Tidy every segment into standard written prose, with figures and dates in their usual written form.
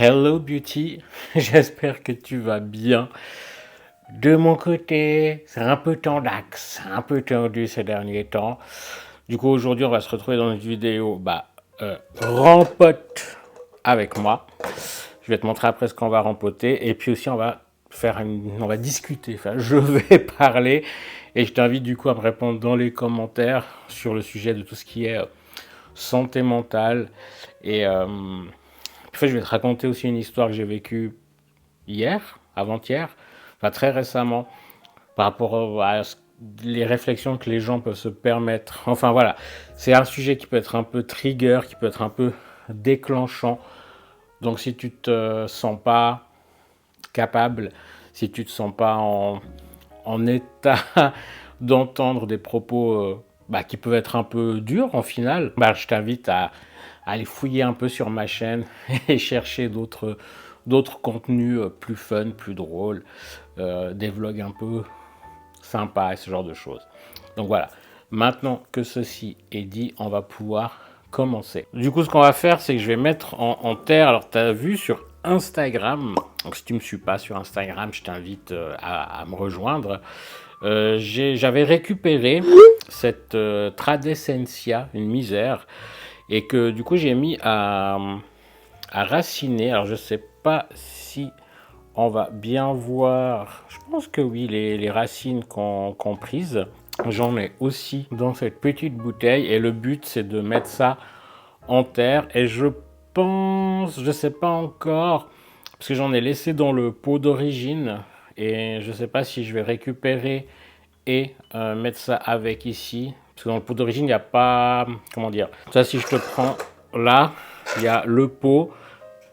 Hello Beauty, j'espère que tu vas bien. De mon côté, c'est un peu tendax, un peu tendu ces derniers temps. Du coup, aujourd'hui, on va se retrouver dans une vidéo rempote avec moi. Je vais te montrer après ce qu'on va rempoter. Et puis aussi, on va discuter. Enfin, je vais parler. Et je t'invite du coup à me répondre dans les commentaires sur le sujet de tout ce qui est santé mentale. Et je vais te raconter aussi une histoire que j'ai vécue hier, avant-hier, enfin très récemment, par rapport à les réflexions que les gens peuvent se permettre. Enfin voilà, c'est un sujet qui peut être un peu trigger, qui peut être un peu déclenchant. Donc si tu te sens pas capable, si tu te sens pas en état d'entendre des propos qui peuvent être un peu durs en final, je t'invite à aller fouiller un peu sur ma chaîne et chercher d'autres contenus plus fun, plus drôles, des vlogs un peu sympas et ce genre de choses. Donc voilà, maintenant que ceci est dit, on va pouvoir commencer. Du coup, ce qu'on va faire, c'est que je vais mettre en terre, alors tu as vu sur Instagram, donc si tu ne me suis pas sur Instagram, je t'invite à me rejoindre. J'avais récupéré cette Tradescentia, une misère, et que du coup j'ai mis à raciner. Alors je sais pas si on va bien voir, je pense que oui, les racines qu'on prise. J'en ai aussi dans cette petite bouteille et le but c'est de mettre ça en terre et je pense, je sais pas encore, parce que j'en ai laissé dans le pot d'origine et je sais pas si je vais récupérer et mettre ça avec ici, parce que dans le pot d'origine il n'y a pas, comment dire, ça si je te prends là, il y a le pot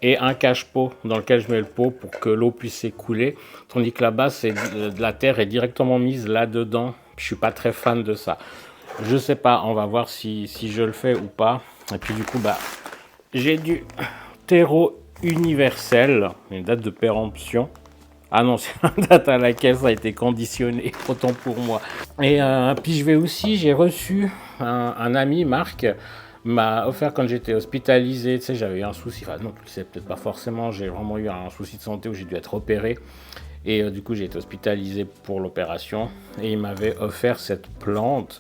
et un cache-pot dans lequel je mets le pot pour que l'eau puisse s'écouler, tandis que là-bas c'est de la terre est directement mise là-dedans. Je suis pas très fan de ça. Je sais pas, on va voir si je le fais ou pas. Et puis du coup, j'ai du terreau universel, une date de péremption. Ah non, c'est la date à laquelle ça a été conditionné, autant pour moi. Et puis j'ai reçu un ami, Marc, m'a offert quand j'étais hospitalisé, tu sais, j'avais eu un souci, enfin non, tu le sais peut-être pas forcément, j'ai vraiment eu un souci de santé où j'ai dû être opéré. Et du coup, j'ai été hospitalisé pour l'opération. Et il m'avait offert cette plante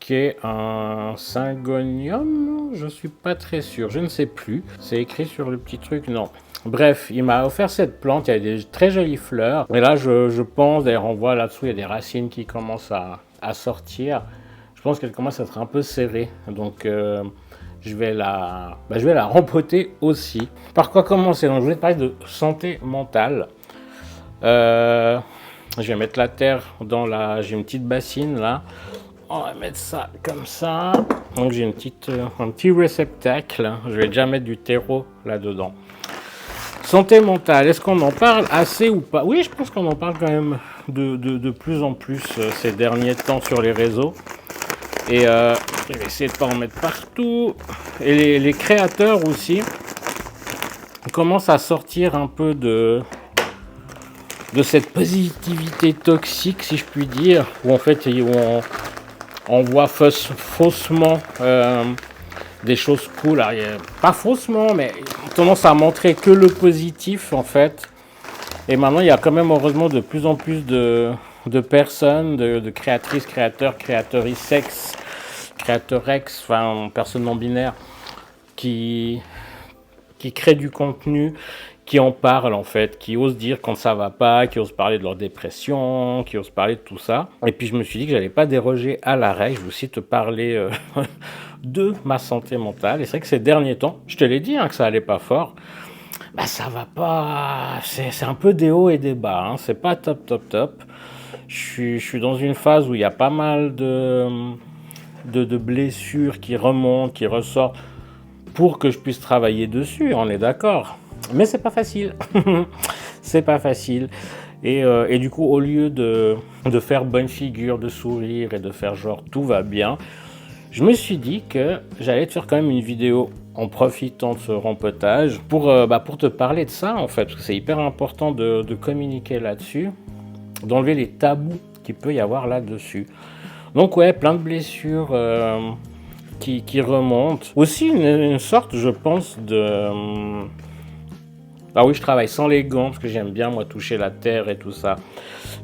qui est un syngonium. Je suis pas très sûr, je ne sais plus. C'est écrit sur le petit truc, non. Bref, il m'a offert cette plante. Il y a des très jolies fleurs. Et là, je pense, d'ailleurs, on voit là-dessous, il y a des racines qui commencent à sortir. Je pense qu'elle commence à être un peu serrée. Donc, je vais la rempoter aussi. Par quoi commencer? Donc, je voulais te parler de santé mentale. Je vais mettre la terre dans j'ai une petite bassine là. On va mettre ça comme ça. Donc j'ai un petit réceptacle. Je vais déjà mettre du terreau là-dedans. Santé mentale, est-ce qu'on en parle assez ou pas? Oui, je pense qu'on en parle quand même de plus en plus ces derniers temps sur les réseaux. Et je vais essayer de pas en mettre partout. Et les créateurs aussi commencent à sortir un peu de cette positivité toxique, si je puis dire, où en fait on voit faussement des choses cool. Alors, pas faussement, mais on tendance à montrer que le positif en fait. Et maintenant, il y a quand même heureusement de plus en plus de personnes, de créatrices, créateurs, créatrices sexe, créateurex, enfin personnes non binaires, qui créent du contenu, qui en parlent en fait, qui osent dire quand ça va pas, qui osent parler de leur dépression, qui osent parler de tout ça. Et puis je me suis dit que j'allais pas déroger à la règle, je vais aussi te parler de ma santé mentale. Et c'est vrai que ces derniers temps, je te l'ai dit que ça allait pas fort, ça va pas, c'est un peu des hauts et des bas, hein. C'est pas top. Je suis dans une phase où il y a pas mal de blessures qui remontent, qui ressortent, pour que je puisse travailler dessus, on est d'accord. Mais c'est pas facile. C'est pas facile. Et du coup, au lieu de faire bonne figure, de sourire et de faire genre tout va bien, je me suis dit que j'allais te faire quand même une vidéo en profitant de ce rempotage pour te parler de ça en fait, parce que c'est hyper important de communiquer là-dessus, d'enlever les tabous qu'il peut y avoir là-dessus. Donc ouais, plein de blessures qui remontent. Aussi une sorte, je pense, Ah oui, je travaille sans les gants parce que j'aime bien moi toucher la terre et tout ça.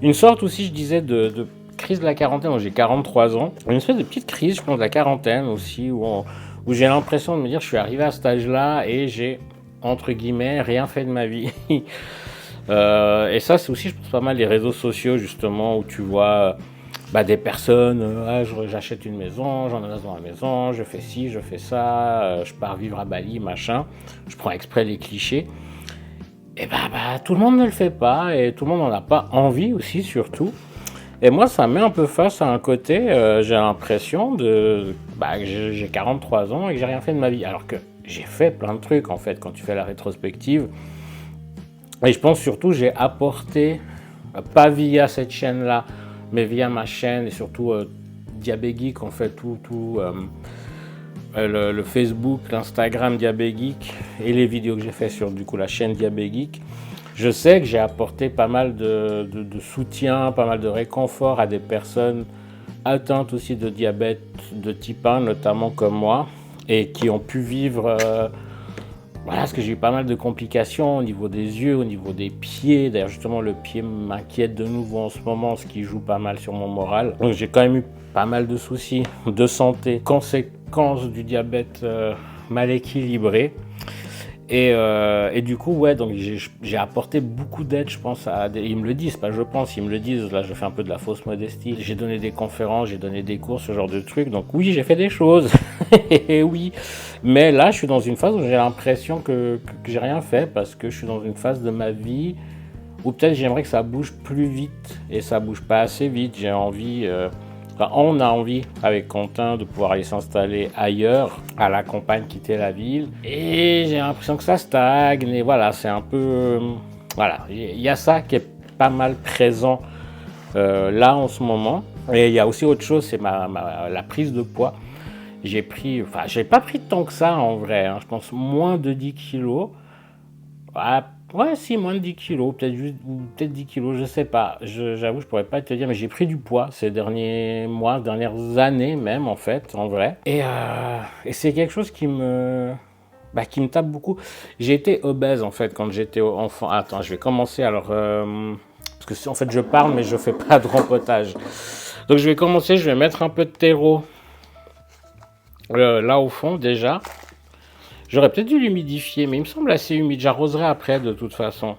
Une sorte aussi, je disais, de crise de la quarantaine. Moi, j'ai 43 ans. Une espèce de petite crise, je pense, de la quarantaine aussi, où j'ai l'impression de me dire, je suis arrivé à cet âge-là et j'ai, entre guillemets, rien fait de ma vie. Et ça, c'est aussi, je pense, pas mal les réseaux sociaux, justement, où tu vois des personnes, j'achète une maison, j'en ai dans la maison, je fais ci, je fais ça, je pars vivre à Bali, machin. Je prends exprès les clichés. Et tout le monde ne le fait pas et tout le monde n'en a pas envie aussi, surtout. Et moi, ça me met un peu face à un côté, j'ai l'impression que j'ai 43 ans et que j'ai rien fait de ma vie. Alors que j'ai fait plein de trucs, en fait, quand tu fais la rétrospective. Et je pense surtout j'ai apporté, pas via cette chaîne-là, mais via ma chaîne et surtout Diabégeek, en fait, le Facebook, l'Instagram Diabégeek et les vidéos que j'ai fait sur du coup la chaîne Diabégeek. Je sais que j'ai apporté pas mal de soutien, pas mal de réconfort à des personnes atteintes aussi de diabète de type 1, notamment comme moi, et qui ont pu vivre, parce que j'ai eu pas mal de complications au niveau des yeux, au niveau des pieds. D'ailleurs, justement, le pied m'inquiète de nouveau en ce moment, ce qui joue pas mal sur mon moral. Donc, j'ai quand même eu pas mal de soucis de santé, conséquence du diabète mal équilibré. Et du coup, ouais, donc j'ai apporté beaucoup d'aide, je pense, ils me le disent, pas je pense, ils me le disent, là je fais un peu de la fausse modestie, j'ai donné des conférences, j'ai donné des cours, ce genre de trucs, donc oui, j'ai fait des choses, et oui, mais là je suis dans une phase où j'ai l'impression que j'ai rien fait, parce que je suis dans une phase de ma vie où peut-être j'aimerais que ça bouge plus vite, et ça bouge pas assez vite, j'ai envie... on a envie, avec Quentin, de pouvoir aller s'installer ailleurs, à la campagne, quitter la ville. Et j'ai l'impression que ça stagne. Et voilà, c'est un peu... voilà, il y a ça qui est pas mal présent là en ce moment. Et il y a aussi autre chose, c'est la prise de poids. J'ai pas pris tant que ça en vrai. Hein. Je pense moins de 10 kilos. Ouais, si, moins de 10 kilos, peut-être 10 kilos, je sais pas. J'avoue, je pourrais pas te dire, mais j'ai pris du poids ces derniers mois, dernières années même, en fait, en vrai. Et c'est quelque chose qui me tape beaucoup. J'ai été obèse, en fait, quand j'étais enfant. Attends, je vais commencer, alors... parce que, en fait, je parle, mais je fais pas de rempotage. Donc, je vais commencer, je vais mettre un peu de terreau là au fond, déjà. J'aurais peut-être dû l'humidifier, mais il me semble assez humide. J'arroserai après de toute façon.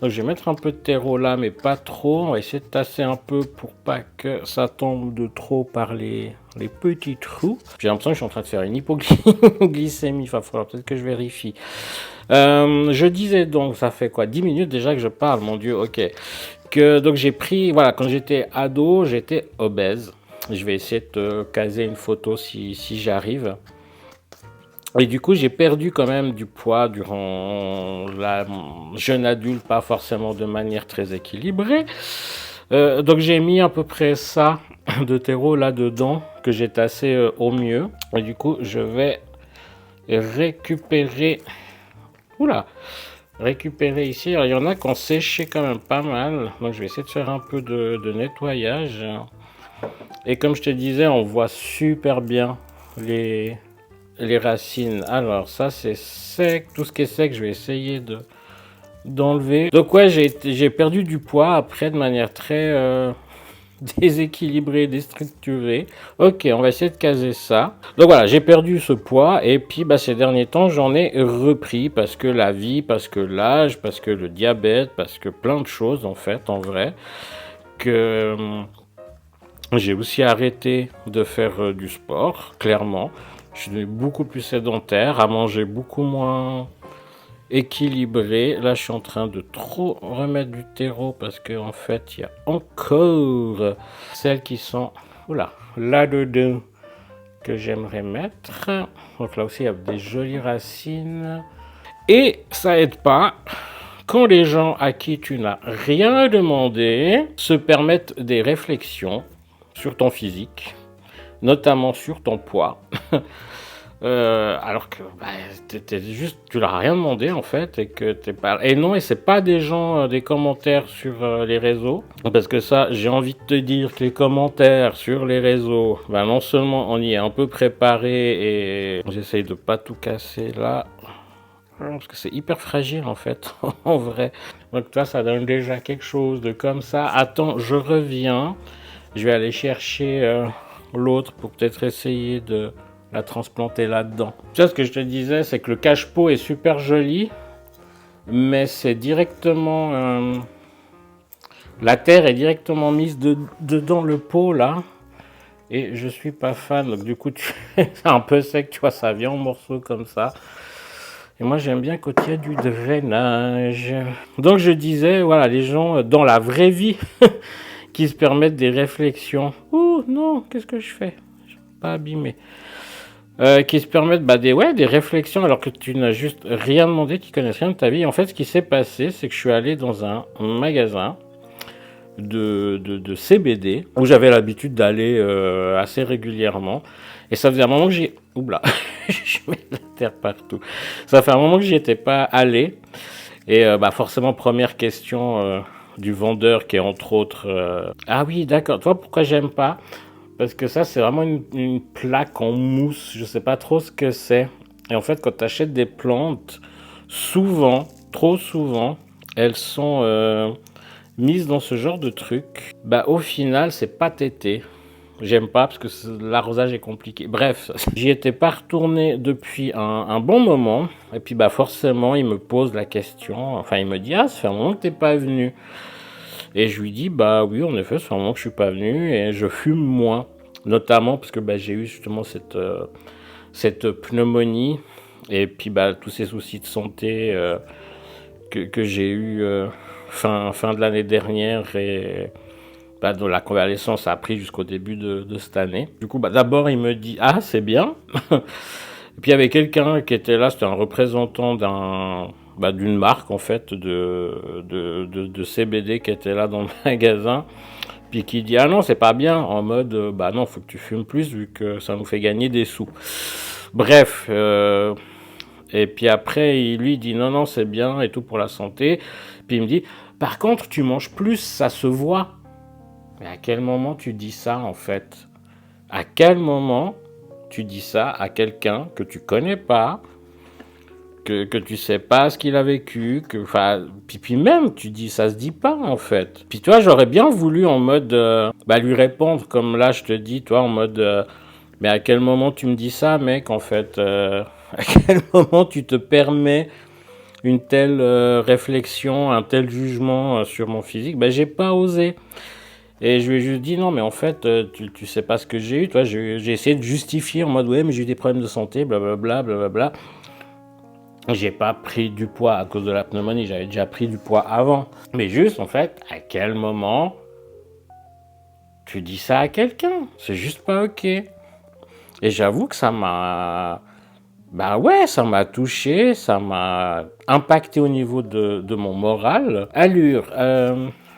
Donc je vais mettre un peu de terreau là, mais pas trop. On va essayer de tasser un peu pour pas que ça tombe de trop par les petits trous. J'ai l'impression que je suis en train de faire une hypoglycémie. Il va falloir peut-être que je vérifie. Je disais donc, ça fait quoi 10 minutes déjà que je parle, mon Dieu, ok. Donc j'ai pris, voilà, quand j'étais ado, j'étais obèse. Je vais essayer de te caser une photo si j'arrive. Et du coup, j'ai perdu quand même du poids durant la jeune adulte, pas forcément de manière très équilibrée. Donc j'ai mis à peu près ça de terreau là-dedans, que j'ai tassé au mieux. Et du coup, je vais récupérer... récupérer ici. Alors, il y en a qui ont séché quand même pas mal. Donc je vais essayer de faire un peu de nettoyage. Et comme je te disais, on voit super bien les racines. Alors ça c'est sec, tout ce qui est sec je vais essayer d'enlever. Donc ouais, j'ai perdu du poids après de manière très déséquilibrée, déstructurée. Ok, on va essayer de caser ça. Donc voilà, j'ai perdu ce poids et puis ces derniers temps j'en ai repris parce que la vie, parce que l'âge, parce que le diabète, parce que plein de choses en fait, en vrai, que j'ai aussi arrêté de faire du sport, clairement. Je suis beaucoup plus sédentaire, à manger beaucoup moins équilibré. Là, je suis en train de trop remettre du terreau parce qu'en fait, il y a encore celles qui sont là-dedans que j'aimerais mettre. Donc là aussi, il y a des jolies racines. Et ça aide pas quand les gens à qui tu n'as rien demandé se permettent des réflexions sur ton physique, notamment sur ton poids. Alors que tu leur as rien demandé en fait et que t'es pas. Et non, et c'est pas des gens, des commentaires sur les réseaux, parce que ça, j'ai envie de te dire que les commentaires sur les réseaux, non seulement on y est un peu préparé et j'essaye de pas tout casser là. parce que c'est hyper fragile en fait, en vrai. Donc toi, ça donne déjà quelque chose de comme ça. Attends, je reviens. Je vais aller chercher l'autre pour peut-être essayer de la transplanter là-dedans. Tu vois, ce que je te disais, c'est que le cache-pot est super joli, mais c'est directement... la terre est directement mise dedans le pot, là. Et je suis pas fan, donc du coup, c'est un peu sec, tu vois, ça vient en morceaux comme ça. Et moi, j'aime bien quand il y a du drainage. Donc, je disais, voilà, les gens dans la vraie vie qui se permettent des réflexions. Oh non, qu'est-ce que je fais? Je vais pas abîmer. Qui se permettent des réflexions alors que tu n'as juste rien demandé, tu connais rien de ta vie. En fait, ce qui s'est passé, c'est que je suis allé dans un magasin de CBD où j'avais l'habitude d'aller assez régulièrement. Et ça faisait un moment que j'y... Oula, je mets de la terre partout. Ça fait un moment que j'y étais pas allé. Et forcément, première question du vendeur qui est entre autres... Ah oui, d'accord. Toi, pourquoi j'aime pas? Parce que ça, c'est vraiment une plaque en mousse. Je sais pas trop ce que c'est. Et en fait, quand tu achètes des plantes, souvent, trop souvent, elles sont mises dans ce genre de truc. Au final, c'est pas tété. J'aime pas parce que l'arrosage est compliqué. Bref, j'y étais pas retourné depuis un bon moment. Et puis forcément, il me pose la question. Enfin, il me dit, ah, ça fait un moment que t'es pas venu. Et je lui dis, oui, en effet, ça fait un moment que je suis pas venu et je fume moins. Notamment parce que j'ai eu justement cette pneumonie et puis tous ces soucis de santé que j'ai eu fin de l'année dernière et de la convalescence a pris jusqu'au début de cette année. Du coup, d'abord, il me dit, ah, c'est bien. Et puis, il y avait quelqu'un qui était là, c'était un représentant d'une marque, en fait, de CBD qui était là dans le magasin. Puis qui dit, ah non, c'est pas bien, en mode, non, faut que tu fumes plus, vu que ça nous fait gagner des sous. Bref, et puis après, lui, il dit, non, non, c'est bien, et tout pour la santé. Puis il me dit, par contre, tu manges plus, ça se voit. Mais à quel moment tu dis ça, en fait? À quel moment tu dis ça à quelqu'un que tu connais pas, que tu sais pas ce qu'il a vécu, puis même, tu dis, ça se dit pas, en fait. Puis toi, j'aurais bien voulu, en mode, lui répondre, comme là, je te dis, toi, en mode, mais à quel moment tu me dis ça, mec, en fait? À quel moment tu te permets une telle réflexion, un tel jugement sur mon physique? J'ai pas osé. Et je lui ai juste dit non, mais en fait, tu sais pas ce que j'ai eu. Toi, j'ai essayé de justifier en mode ouais, mais j'ai eu des problèmes de santé, blablabla, blablabla. J'ai pas pris du poids à cause de la pneumonie, j'avais déjà pris du poids avant. Mais juste, en fait, à quel moment tu dis ça à quelqu'un? C'est juste pas ok. Et j'avoue que ça m'a... ça m'a touché, ça m'a impacté au niveau de mon moral. Allure,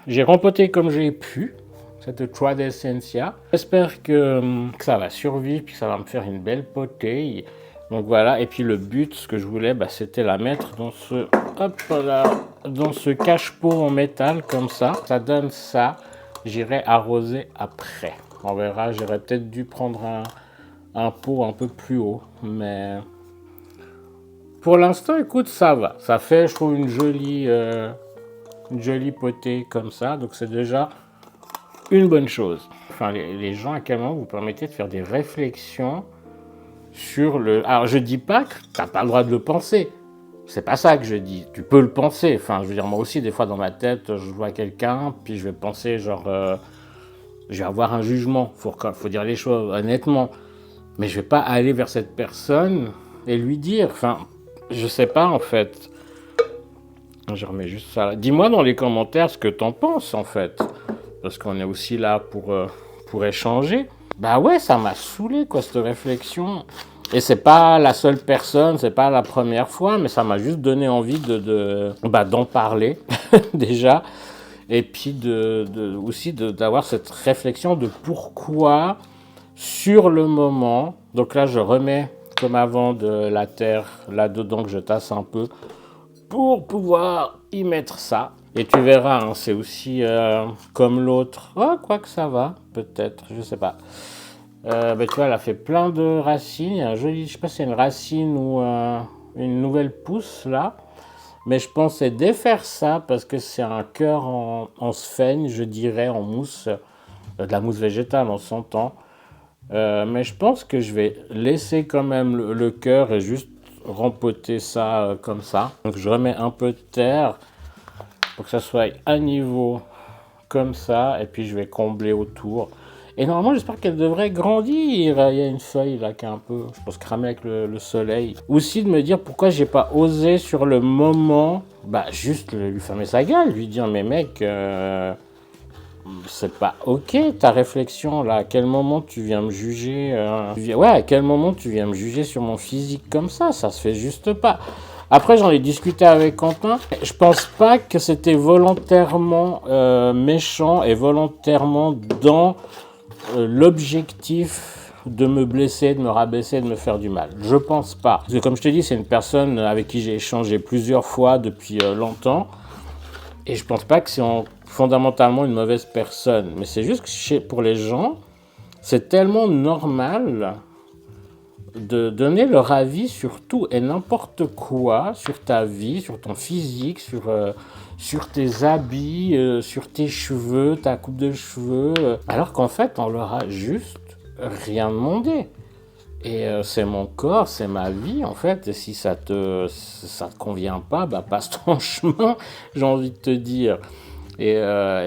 j'ai rempoté comme j'ai pu cette Trois d'Essentia. J'espère que ça va survivre, puis que ça va me faire une belle potée. Donc voilà, et puis le but, ce que je voulais, c'était la mettre dans dans ce cache-pot en métal, comme ça. Ça donne ça, j'irai arroser après. On verra, j'aurais peut-être dû prendre un pot un peu plus haut, mais... Pour l'instant, écoute, ça va. Ça fait, je trouve, une jolie potée comme ça. Donc, c'est déjà une bonne chose. Enfin, les gens, à quel moment vous permettez de faire des réflexions sur le... Alors, je dis pas que t'as pas le droit de le penser. C'est pas ça que je dis. Tu peux le penser. Enfin, je veux dire, moi aussi, des fois, dans ma tête, je vois quelqu'un, puis je vais penser, genre... je vais avoir un jugement. Faut dire les choses honnêtement. Mais je vais pas aller vers cette personne et lui dire... Enfin... Je sais pas, en fait. Je remets juste ça là. Dis-moi dans les commentaires ce que t'en penses, en fait. Parce qu'on est aussi là pour échanger. Ouais, ça m'a saoulé, quoi, cette réflexion. Et c'est pas la seule personne, c'est pas la première fois, mais ça m'a juste donné envie d'en parler, déjà. Et puis aussi d'avoir cette réflexion de pourquoi, sur le moment... Donc là, je remets... comme avant de la terre là-dedans que je tasse un peu pour pouvoir y mettre ça. Et tu verras, hein, c'est aussi comme l'autre. Oh, quoi que ça va, peut-être, je sais pas. Tu vois, elle a fait plein de racines. Il y a un joli, je sais pas si c'est une racine ou une nouvelle pousse là. Mais je pensais défaire ça parce que c'est un cœur en sphène, je dirais, en mousse, de la mousse végétale, on s'entend. Mais je pense que je vais laisser quand même le cœur et juste rempoter ça comme ça. Donc je remets un peu de terre pour que ça soit à niveau comme ça. Et puis je vais combler autour. Et normalement, j'espère qu'elle devrait grandir. Il y a une feuille là qui est un peu, je pense, cramée avec le soleil. Aussi de me dire pourquoi j'ai pas osé sur le moment, juste lui fermer sa gueule, lui dire mais mec, c'est pas ok ta réflexion là. À quel moment tu viens me juger Ouais, à quel moment tu viens me juger sur mon physique comme ça se fait juste pas. Après, j'en ai discuté avec Quentin. Je pense pas que c'était volontairement méchant et volontairement dans l'objectif de me blesser, de me rabaisser, de me faire du mal. Je pense pas. Parce que comme je te dis, c'est une personne avec qui j'ai échangé plusieurs fois depuis longtemps. Et je pense pas que c'est fondamentalement une mauvaise personne. Mais c'est juste que pour les gens, c'est tellement normal de donner leur avis sur tout et n'importe quoi, sur ta vie, sur ton physique, sur tes habits, sur tes cheveux, ta coupe de cheveux, alors qu'en fait, on leur a juste rien demandé. Et c'est mon corps, c'est ma vie, en fait. Et si ça te convient pas, passe ton chemin, j'ai envie de te dire. Et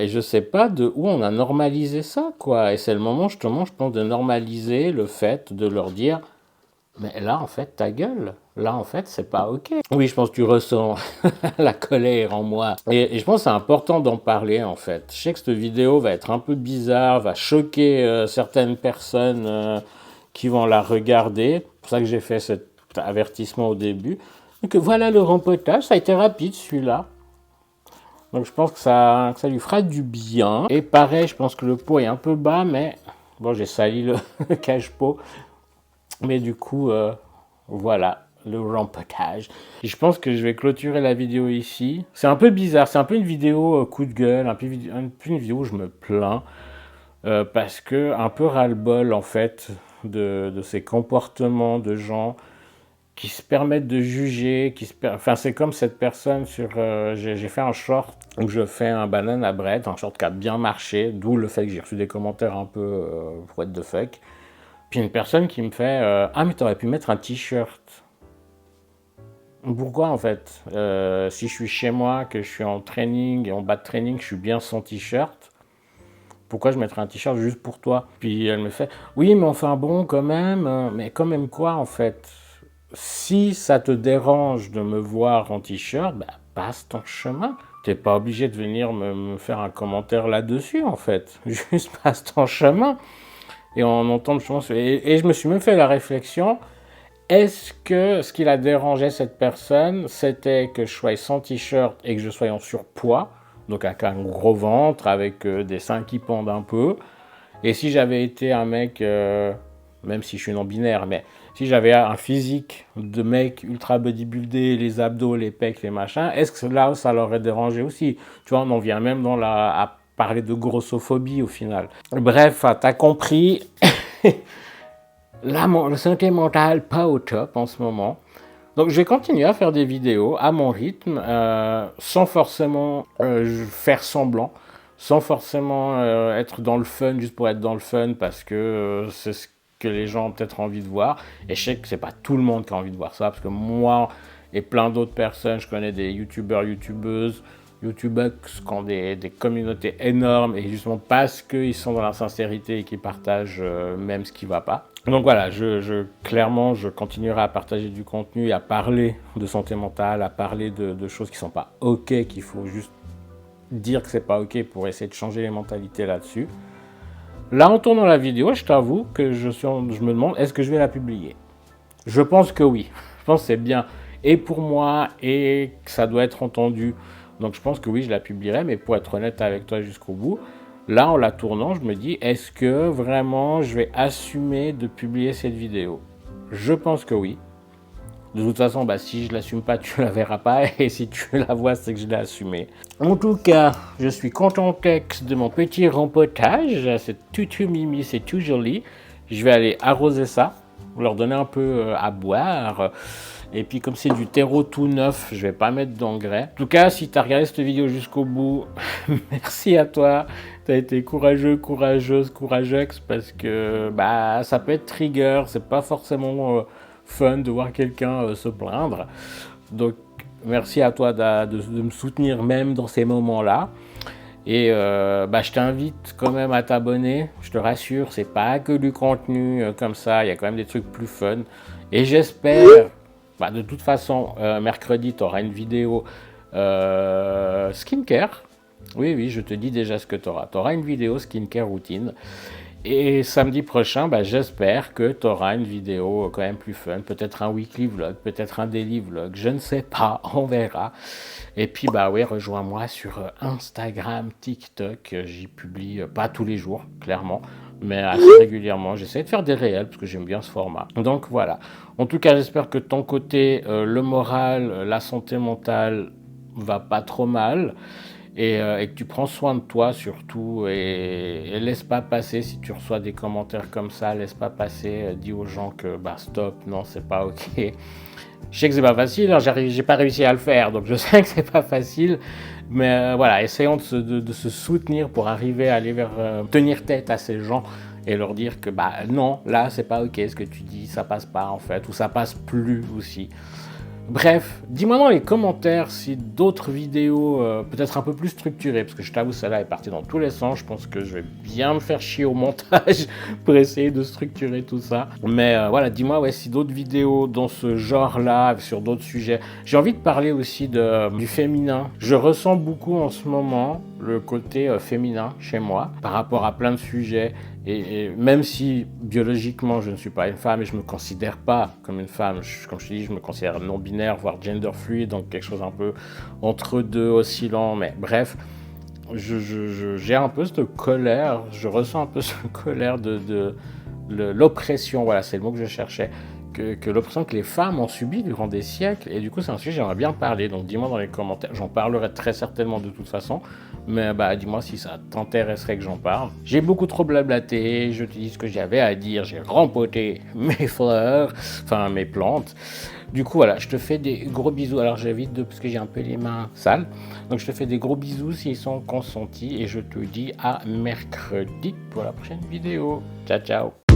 je sais pas de où on a normalisé ça, quoi. Et c'est le moment, justement, je pense, de normaliser le fait de leur dire mais là, en fait, ta gueule. Là, en fait, c'est pas OK. Oui, je pense que tu ressens la colère en moi. Et je pense que c'est important d'en parler, en fait. Je sais que cette vidéo va être un peu bizarre, va choquer certaines personnes qui vont la regarder. C'est pour ça que j'ai fait cet avertissement au début. Donc voilà le rempotage. Ça a été rapide, celui-là. Donc je pense que ça lui fera du bien. Et pareil, je pense que le pot est un peu bas, mais bon, j'ai sali le cache-pot. Mais du coup, voilà, le rempotage. Et je pense que je vais clôturer la vidéo ici. C'est un peu bizarre, c'est un peu une vidéo coup de gueule, un peu une vidéo où je me plains. Parce que un peu ras-le-bol, en fait, de ces comportements de gens qui se permettent de juger, enfin c'est comme cette personne sur... j'ai fait un short où je fais un banana bread, un short qui a bien marché, d'où le fait que j'ai reçu des commentaires un peu what the fuck. Puis une personne qui me fait ah mais t'aurais pu mettre un t-shirt. Pourquoi en fait si je suis chez moi, que je suis en training et en bas de training, je suis bien sans t-shirt, pourquoi je mettrais un t-shirt juste pour toi? Puis elle me fait oui mais enfin bon quand même, mais quand même quoi en fait? Si ça te dérange de me voir en t-shirt, passe ton chemin. T'es pas obligé de venir me faire un commentaire là-dessus en fait. Juste passe ton chemin. Et on entend, je pense, et je me suis même fait la réflexion, est-ce que ce qui la dérangeait cette personne, c'était que je sois sans t-shirt et que je sois en surpoids, donc avec un gros ventre, avec des seins qui pendent un peu, et si j'avais été un mec, même si je suis non-binaire, mais si j'avais un physique de mec ultra bodybuildé, les abdos, les pecs, les machins, est-ce que là, ça l'aurait dérangé aussi? Tu vois, on en vient même à parler de grossophobie au final. Bref, t'as compris. Là, la santé mentale, pas au top en ce moment. Donc, je vais continuer à faire des vidéos à mon rythme, sans forcément faire semblant, sans forcément être dans le fun juste pour être dans le fun, parce que c'est ce que les gens ont peut-être envie de voir. Et je sais que c'est pas tout le monde qui a envie de voir ça, parce que moi et plein d'autres personnes, je connais des youtubeurs, youtubeuses, YouTubers qui ont des communautés énormes et justement parce qu'ils sont dans la sincérité et qu'ils partagent même ce qui ne va pas. Donc voilà, clairement, je continuerai à partager du contenu et à parler de santé mentale, à parler de choses qui ne sont pas OK, qu'il faut juste dire que c'est pas OK pour essayer de changer les mentalités là-dessus. Là, en tournant la vidéo, je t'avoue que je me demande, est-ce que je vais la publier? Je pense que oui. Je pense que c'est bien et pour moi et que ça doit être entendu. Donc je pense que oui, je la publierai, mais pour être honnête avec toi jusqu'au bout, là en la tournant, je me dis, est-ce que vraiment je vais assumer de publier cette vidéo? Je pense que oui. De toute façon, si je l'assume pas, tu la verras pas, et si tu la vois, c'est que je l'ai assumé. En tout cas, je suis contentex de mon petit rempotage, c'est tout mimi, c'est tout joli. Je vais aller arroser ça, leur donner un peu à boire. Et puis comme c'est du terreau tout neuf, je vais pas mettre d'engrais. En tout cas, si tu as regardé cette vidéo jusqu'au bout, merci à toi. Tu as été courageux, courageuse, courageuse, parce que bah, ça peut être trigger, c'est pas forcément fun de voir quelqu'un se plaindre. Donc merci à toi de me soutenir même dans ces moments-là. Et bah, je t'invite quand même à t'abonner. Je te rassure, c'est pas que du contenu comme ça, il y a quand même des trucs plus fun. Et j'espère, bah, de toute façon, mercredi, tu auras une vidéo skincare. Oui, oui, je te dis déjà ce que tu auras. Tu auras une vidéo skincare routine. Et samedi prochain, bah, j'espère que tu auras une vidéo quand même plus fun. Peut-être un weekly vlog, peut-être un daily vlog. Je ne sais pas, on verra. Et puis, bah oui, rejoins-moi sur Instagram, TikTok. J'y publie pas tous les jours, clairement, mais assez régulièrement. J'essaie de faire des réels parce que j'aime bien ce format. Donc voilà. En tout cas, j'espère que de ton côté, le moral, la santé mentale va pas trop mal. Et que tu prends soin de toi surtout et laisse pas passer si tu reçois des commentaires comme ça, laisse pas passer, dis aux gens que bah stop, non c'est pas ok. Je sais que c'est pas facile, hein, j'ai pas réussi à le faire, donc je sais que c'est pas facile, mais voilà, essayons de se soutenir pour arriver à aller vers tenir tête à ces gens et leur dire que bah non, là c'est pas ok ce que tu dis, ça passe pas en fait, ou ça passe plus aussi. Bref, dis-moi dans les commentaires si d'autres vidéos peut-être un peu plus structurées, parce que je t'avoue celle-là est partie dans tous les sens, je pense que je vais bien me faire chier au montage pour essayer de structurer tout ça. Mais voilà, dis-moi ouais, si d'autres vidéos dans ce genre-là, sur d'autres sujets. J'ai envie de parler aussi du féminin. Je ressens beaucoup en ce moment le côté féminin chez moi par rapport à plein de sujets. Et même si biologiquement je ne suis pas une femme et je ne me considère pas comme une femme, comme je te dis, je me considère non-binaire, voire gender fluid, donc quelque chose un peu entre deux, oscillant, mais bref, j'ai un peu cette colère, je ressens un peu cette colère de l'oppression, voilà, c'est le mot que je cherchais, que l'oppression que les femmes ont subi durant des siècles, et du coup c'est un sujet que j'aimerais bien parler, donc dis-moi dans les commentaires, j'en parlerai très certainement de toute façon, mais bah dis-moi si ça t'intéresserait que j'en parle. J'ai beaucoup trop blablaté, je te dis ce que j'avais à dire, j'ai rempoté mes fleurs, enfin mes plantes. Du coup voilà, je te fais des gros bisous, alors j'évite parce que j'ai un peu les mains sales, donc je te fais des gros bisous s'ils sont consentis, et je te dis à mercredi pour la prochaine vidéo. Ciao ciao.